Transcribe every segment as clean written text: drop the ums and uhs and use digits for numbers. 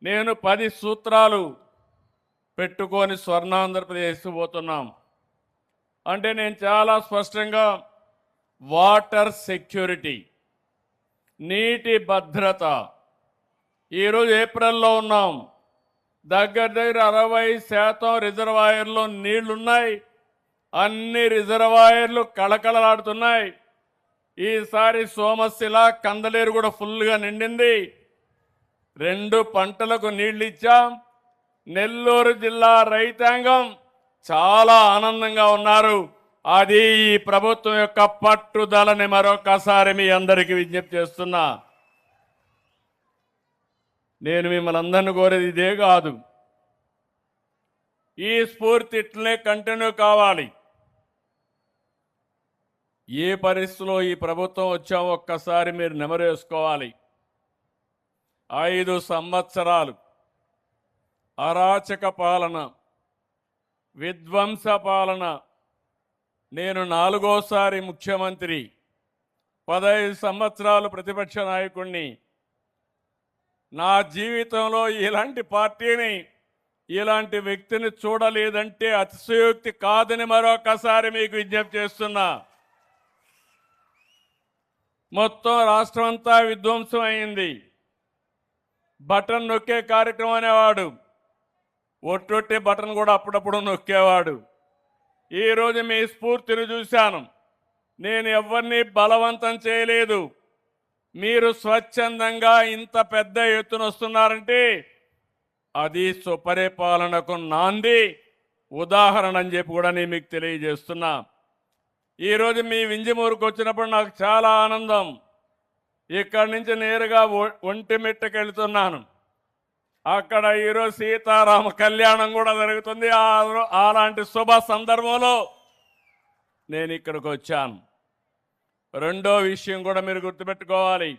నేను 10 సూత్రాలు పెట్టుకొని స్వర్ణాంధ్రప్రదేశ్ పోతున్నాం. అంటే నేను చాలా స్పష్టంగా వాటర్ సెక్యూరిటీ, నీటి భద్రత. ఈరోజు ఏప్రిల్లో ఉన్నాం. దగ్గర 60% రిజర్వాయర్లో నీళ్లున్నాయి. అన్ని రిజర్వాయర్లు కళకళలాడుతున్నాయి. ఈసారి సోమశిల, కందలేరు కూడా ఫుల్గా నిండింది. 2 పంటలకు నీళ్లు ఇచ్చాం. నెల్లూరు జిల్లా రైతాంగం చాలా ఆనందంగా ఉన్నారు. అది ఈ ప్రభుత్వం యొక్క పట్టుదలని మరొకసారి మీ అందరికీ విజ్ఞప్తి చేస్తున్నా. నేను మిమ్మల్ని అందరిని కోరేది ఇదే కాదు, ఈ స్ఫూర్తి ఇట్లనే కంటిన్యూ కావాలి. ఏ పరిస్థితిలో ఈ ప్రభుత్వం వచ్చామో ఒక్కసారి మీరు నెమరేసుకోవాలి. 5 సంవత్సరాలు అరాచక పాలన, విధ్వంస పాలన. నేను 4వసారి ముఖ్యమంత్రి, 15 సంవత్సరాలు ప్రతిపక్ష నాయకుడిని. నా జీవితంలో ఇలాంటి పార్టీని, ఇలాంటి వ్యక్తిని చూడలేదంటే అతిశయోక్తి కాదని మరొకసారి మీకు విజ్ఞప్తి చేస్తున్నా. మొత్తం రాష్ట్రం అంతా విధ్వంసం అయింది. బటన్ నొక్కే కార్యక్రమం అనేవాడు, ఒట్టొట్టే బటన్ కూడా అప్పుడప్పుడు నొక్కేవాడు. ఈరోజు మీ స్ఫూర్తిని చూశాను. నేను ఎవరిని బలవంతం చేయలేదు. మీరు స్వచ్ఛందంగా ఇంత పెద్ద ఎత్తున వస్తున్నారంటే అది సుపరిపాలనకు నాంది, ఉదాహరణ అని చెప్పి కూడా నేను మీకు తెలియజేస్తున్నా. ఈరోజు మీ వింజమూరుకు వచ్చినప్పుడు నాకు చాలా ఆనందం. ఇక్కడి నుంచి నేరుగా ఒంటిమిట్టకి వెళ్తున్నాను. అక్కడ ఈరోజు సీతారామ కళ్యాణం కూడా జరుగుతుంది. అలాంటి శుభ సందర్భంలో నేను ఇక్కడికి వచ్చాను. రెండో విషయం కూడా మీరు గుర్తుపెట్టుకోవాలి.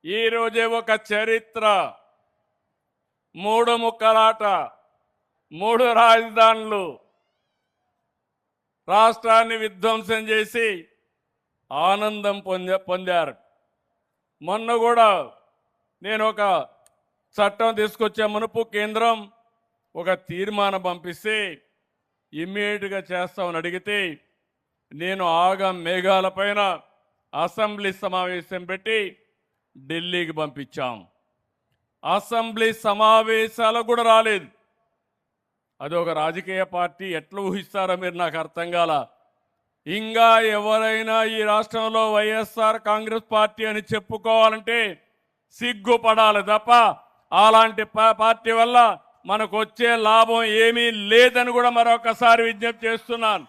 ఈరోజే ఒక చరిత్ర, 3 ముక్కలాట, 3 రాజధానులు, రాష్ట్రాన్ని విధ్వంసం చేసి ఆనందం పొందారు. మొన్న కూడా నేను ఒక చట్టం తీసుకొచ్చే మునుపు కేంద్రం ఒక తీర్మానం పంపిస్తే ఇమ్మీడియట్గా చేస్తామని అడిగితే నేను మేఘాలపైన అసెంబ్లీ సమావేశం పెట్టి ఢిల్లీకి పంపించాం. అసెంబ్లీ సమావేశాలకు కూడా రాలేదు. అది ఒక రాజకీయ పార్టీ, ఎట్లా ఊహిస్తారో మీరు నాకు అర్థం కాల. ఇంకా ఎవరైనా ఈ రాష్ట్రంలో వైఎస్ఆర్ కాంగ్రెస్ పార్టీ అని చెప్పుకోవాలంటే సిగ్గుపడాలి తప్ప అలాంటి పార్టీ వల్ల మనకు వచ్చే లాభం ఏమీ లేదని కూడా మరొకసారి విజ్ఞప్తి చేస్తున్నాను.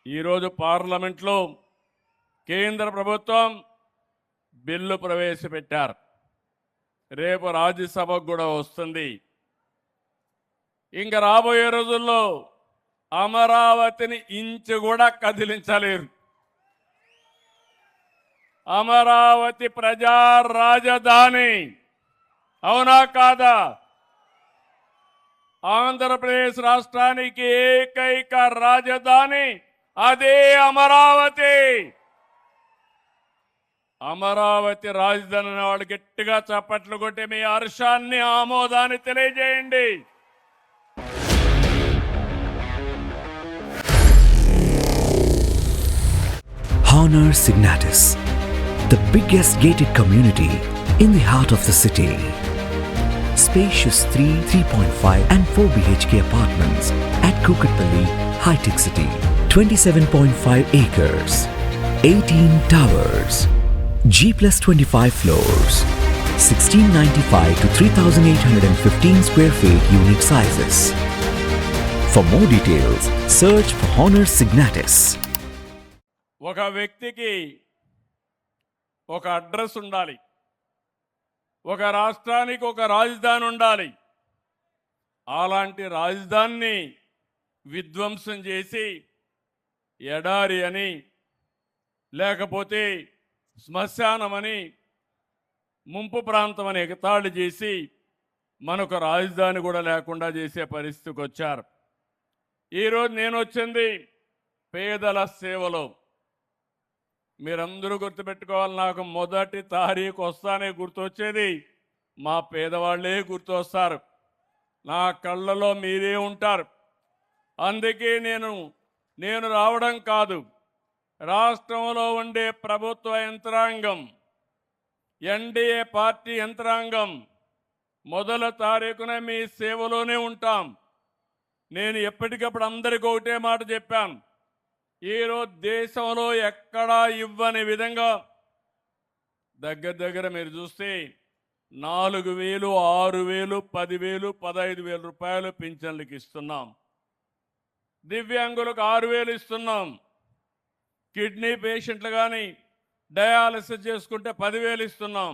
ఈరోజు పార్లమెంట్లో కేంద్ర ప్రభుత్వం బిల్లు ప్రవేశపెట్టారు. రేపు రాజ్యసభకు కూడా వస్తుంది. ఇంకా రాబోయే రోజుల్లో అమరావతిని ఇంచు కూడా కదిలించలేరు. అమరావతి ప్రజా రాజధాని, అవునా కాదా? ఆంధ్రప్రదేశ్ రాష్ట్రానికి ఏకైక రాజధాని అదే అమరావతి. అమరావతి రాజధాని వాళ్ళు గట్టిగా చప్పట్లు కొట్టి మీ హర్షాన్ని, ఆమోదాన్ని తెలియజేయండి. Honor Signatus, the biggest gated community in the heart of the city. Spacious 3, 3.5 and 4 BHK apartments at Kukatpalli, High-Tech City. 27.5 acres, 18 towers, G+25 floors, 1695 to 3815 square feet unit sizes. For more details, search for Honor Signatus. ఒక వ్యక్తికి ఒక address ఉండాలి, ఒక రాష్ట్రానికి ఒక రాజధాని ఉండాలి. అలాంటి రాజధానిని విధ్వంసం చేసి ఎడారి అని, లేకపోతే శ్మశానమని, ముంపు ప్రాంతం అని ఎగతాళి చేసి మనకు రాజధాని కూడా లేకుండా చేసే పరిస్థితికి వచ్చారు. ఈరోజు నేను వచ్చింది పేదల సేవలో. మీరందరూ గుర్తుపెట్టుకోవాలి, నాకు మొదటి తారీఖు వస్తానే గుర్తొచ్చేది మా పేదవాళ్ళే గుర్తొస్తారు. నా కళ్ళలో మీరే ఉంటారు. అందుకే నేను రావడం కాదు, రాష్ట్రంలో ఉండే ప్రభుత్వ యంత్రాంగం, ఎన్డీఏ పార్టీ యంత్రాంగం మొదటి తారీఖున మీ సేవలోనే ఉంటాం. నేను ఎప్పటికప్పుడు అందరికీ ఒకటే మాట చెప్పాను. ఈరోజు దేశంలో ఎక్కడా ఇవ్వని విధంగా దగ్గర మీరు చూస్తే 4,000, 6,000, 10,000, 15,000 రూపాయలు పింఛన్లకు ఇస్తున్నాం. దివ్యాంగులకు 6,000 ఇస్తున్నాం. కిడ్నీ పేషెంట్లు కానీ డయాలసిస్ చేసుకుంటే 10,000 ఇస్తున్నాం.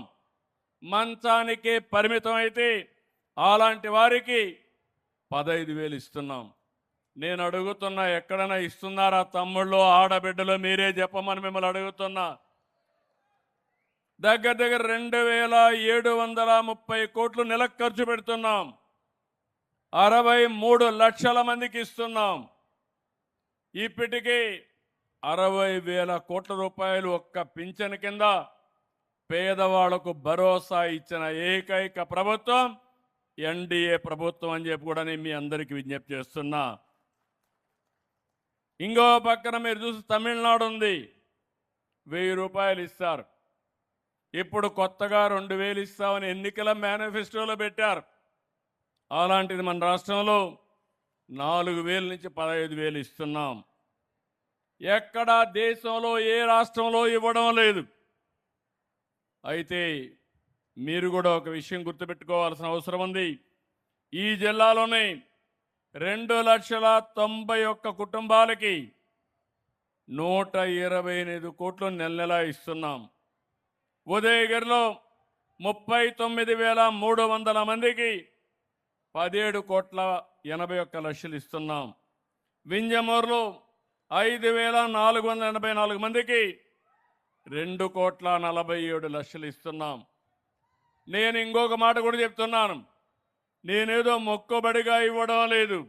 మంచానికే పరిమితం అయితే అలాంటి వారికి 15,000 ఇస్తున్నాం. నేను అడుగుతున్నా, ఎక్కడైనా ఇస్తున్నారా తమ్ముళ్ళు, ఆడబిడ్డలు? మీరే చెప్పమని మిమ్మల్ని అడుగుతున్నా. దగ్గర 2,730 కోట్లు నెలకు ఖర్చు పెడుతున్నాం. 63 లక్షల మందికి ఇస్తున్నాం. ఇప్పటికీ 60,000 కోట్ల రూపాయలు ఒక్క పింఛన్ కింద పేదవాళ్లకు భరోసా ఇచ్చిన ఏకైక ప్రభుత్వం ఎన్డీఏ ప్రభుత్వం అని చెప్పి కూడా నేను మీ అందరికీ విజ్ఞప్తి చేస్తున్నా. ఇంకో పక్కన మీరు చూసి తమిళనాడు ఉంది, 1,000 రూపాయలు ఇస్తారు. ఇప్పుడు కొత్తగా 2,000 ఇస్తామని ఎన్నికల మేనిఫెస్టోలో పెట్టారు. అలాంటిది మన రాష్ట్రంలో 4,000 నుంచి 15,000 ఇస్తున్నాం. ఎక్కడా దేశంలో ఏ రాష్ట్రంలో ఇవ్వడం లేదు. అయితే మీరు కూడా ఒక విషయం గుర్తుపెట్టుకోవాల్సిన అవసరం ఉంది. ఈ జిల్లాలోనే 2,91,000 కుటుంబాలకి 128 కోట్లు నెల ఇస్తున్నాం. ఉదయగిరిలో 39,300 మందికి 17,81,00,000 ఇస్తున్నాం. వింజమూరులో 5,484 మందికి 2,47,00,000 ఇస్తున్నాం. నేను ఇంకొక మాట కూడా చెప్తున్నాను. నేనేదో మొక్కుబడిగా ఇవ్వడం లేదు,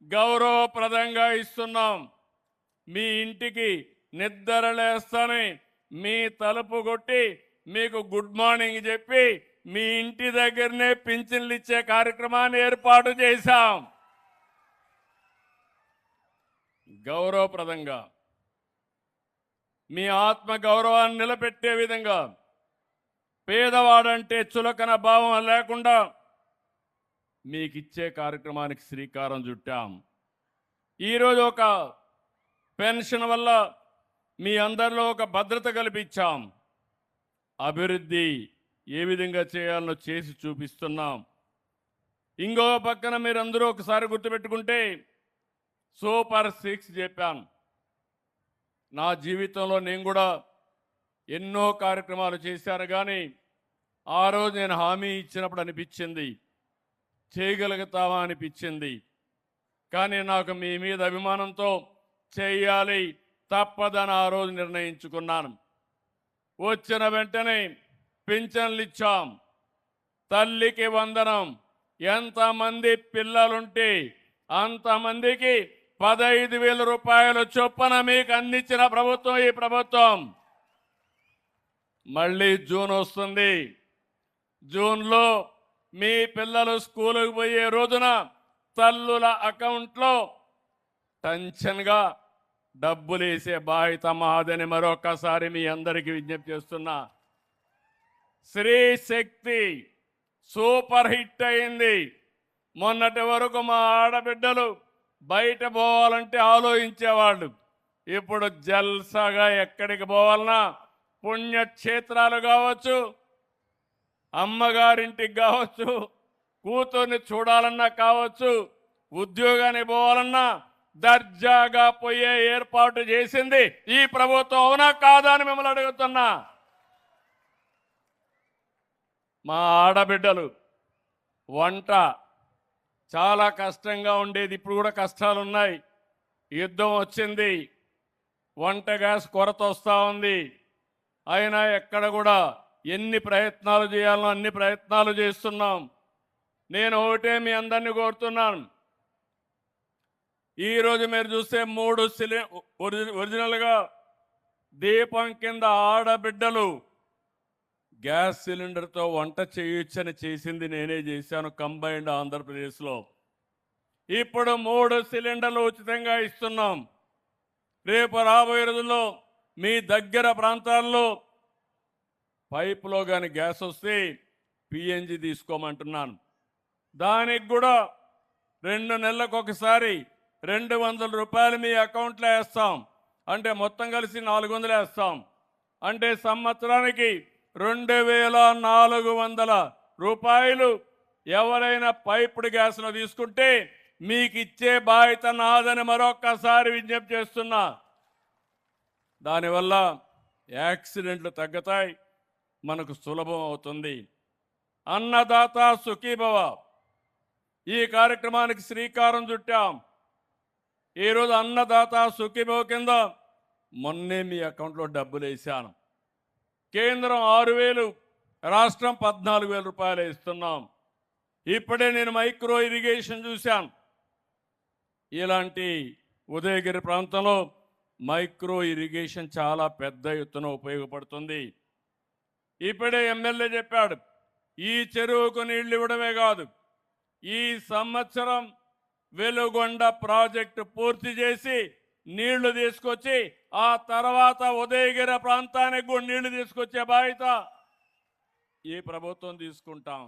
గౌరవప్రదంగా ఇస్తున్నాం. మీ ఇంటికి నిద్ర లేస్తానే మీ తలుపు కొట్టి మీకు గుడ్ మార్నింగ్ చెప్పి మీ ఇంటి దగ్గరనే పింఛన్లు ఇచ్చే కార్యక్రమాన్ని ఏర్పాటు చేశాం. గౌరవప్రదంగా మీ ఆత్మ గౌరవాన్ని నిలబెట్టే విధంగా, పేదవాడంటే చులకన భావం లేకుండా మీకు ఇచ్చే కార్యక్రమానికి శ్రీకారం చుట్టాం. ఈరోజు ఒక పెన్షన్ వల్ల మీ అందరిలో ఒక భద్రత కల్పించాం. అభివృద్ధి ఏ విధంగా చేయాలనో చేసి చూపిస్తున్నాం. ఇంకో పక్కన మీరందరూ ఒకసారి గుర్తుపెట్టుకుంటే సూపర్ 6 చెప్పాను. నా జీవితంలో నేను కూడా ఎన్నో కార్యక్రమాలు చేశాను. కానీ ఆ రోజు నేను హామీ ఇచ్చినప్పుడు అనిపించింది, చేయగలుగుతావా అనిపించింది. కానీ నాకు మీ మీద అభిమానంతో చేయాలి, తప్పదని ఆ రోజు నిర్ణయించుకున్నాను. వచ్చిన వెంటనే పింఛన్లు ఇచ్చాం. తల్లికి వందనం. ఎంతమంది పిల్లలుంటే అంతమందికి 15,000 రూపాయలు చొప్పున మీకు అందించిన ప్రభుత్వం ఈ ప్రభుత్వం. మళ్ళీ జూన్ వస్తుంది. జూన్లో మీ పిల్లలు స్కూలుకు పోయే రోజున తల్లుల అకౌంట్లో టెన్షన్గా డబ్బులు వేసే బాధ్యత మాదని మరొకసారి మీ అందరికీ విజ్ఞప్తి చేస్తున్నా. స్త్రీ శక్తి సూపర్ హిట్ అయింది. మొన్నటి వరకు మా ఆడబిడ్డలు బయట పోవాలంటే ఆలోచించేవాళ్ళు. ఇప్పుడు జల్సాగా ఎక్కడికి పోవాలన్నా, పుణ్యక్షేత్రాలు కావచ్చు, అమ్మగారింటికి కావచ్చు, కూతుర్ని చూడాలన్నా కావచ్చు, ఉద్యోగానికి పోవాలన్నా దర్జాగా పోయే ఏర్పాటు చేసింది ఈ ప్రభుత్వం. అవునా కాదా అని మిమ్మల్ని అడుగుతున్నా. మా ఆడబిడ్డలు వంట చాలా కష్టంగా ఉండేది, ఇప్పుడు కూడా కష్టాలు ఉన్నాయి. యుద్ధం వచ్చింది, వంట గ్యాస్ కొరత వస్తూ ఉంది. అయినా ఎక్కడ కూడా ఎన్ని ప్రయత్నాలు చేయాలో అన్ని ప్రయత్నాలు చేస్తున్నాం. నేను ఒకటే మీ అందరినీ కోరుతున్నాను. ఈరోజు మీరు చూస్తే 3 ఒరిజినల్గా దీపం కింద ఆడబిడ్డలు గ్యాస్ సిలిండర్తో వంట చేయొచ్చని చేసింది నేనే చేశాను కంబైన్డ్ ఆంధ్రప్రదేశ్లో. ఇప్పుడు 3 సిలిండర్లు ఉచితంగా ఇస్తున్నాం. రేపు రాబోయే రోజుల్లో మీ దగ్గర ప్రాంతాల్లో పైపులో కానీ గ్యాస్ వస్తే పిఎన్జి తీసుకోమంటున్నాను. దానికి కూడా 2 నెలలకు ఒకసారి 200 రూపాయలు మీ అకౌంట్లో వేస్తాం. అంటే మొత్తం కలిసి 400 వేస్తాం. అంటే సంవత్సరానికి 2400 రూపాయలు ఎవరైనా పైపుడు గ్యాస్ను తీసుకుంటే మీకు ఇచ్చే బాధ్యత నాదని మరొక్కసారి విజ్ఞప్తి చేస్తున్నా. దానివల్ల యాక్సిడెంట్లు తగ్గుతాయి, మనకు సులభం అవుతుంది. అన్నదాత సుఖీభవ ఈ కార్యక్రమానికి శ్రీకారం చుట్టాం. ఈరోజు అన్నదాత సుఖీభవ కింద మొన్నే మీ అకౌంట్లో డబ్బులు వేసాను. కేంద్రం 6,000, రాష్ట్రం 14,000 రూపాయలు ఇస్తున్నాం. ఇప్పుడే నేను మైక్రో ఇరిగేషన్ చూశాను. ఇలాంటి ఉదయగిరి ప్రాంతంలో మైక్రో ఇరిగేషన్ చాలా పెద్ద ఎత్తున ఉపయోగపడుతుంది. ఇప్పుడే ఎమ్మెల్యే చెప్పాడు, ఈ చెరువుకు నీళ్లు ఇవ్వడమే కాదు, ఈ సంవత్సరం వెలుగొండ ప్రాజెక్టు పూర్తి చేసి నీళ్లు తీసుకొచ్చి ఆ తర్వాత ఉదయగిరి ప్రాంతానికి కూడా నీళ్లు తీసుకొచ్చే బాధ్యత ఈ ప్రభుత్వం తీసుకుంటాం.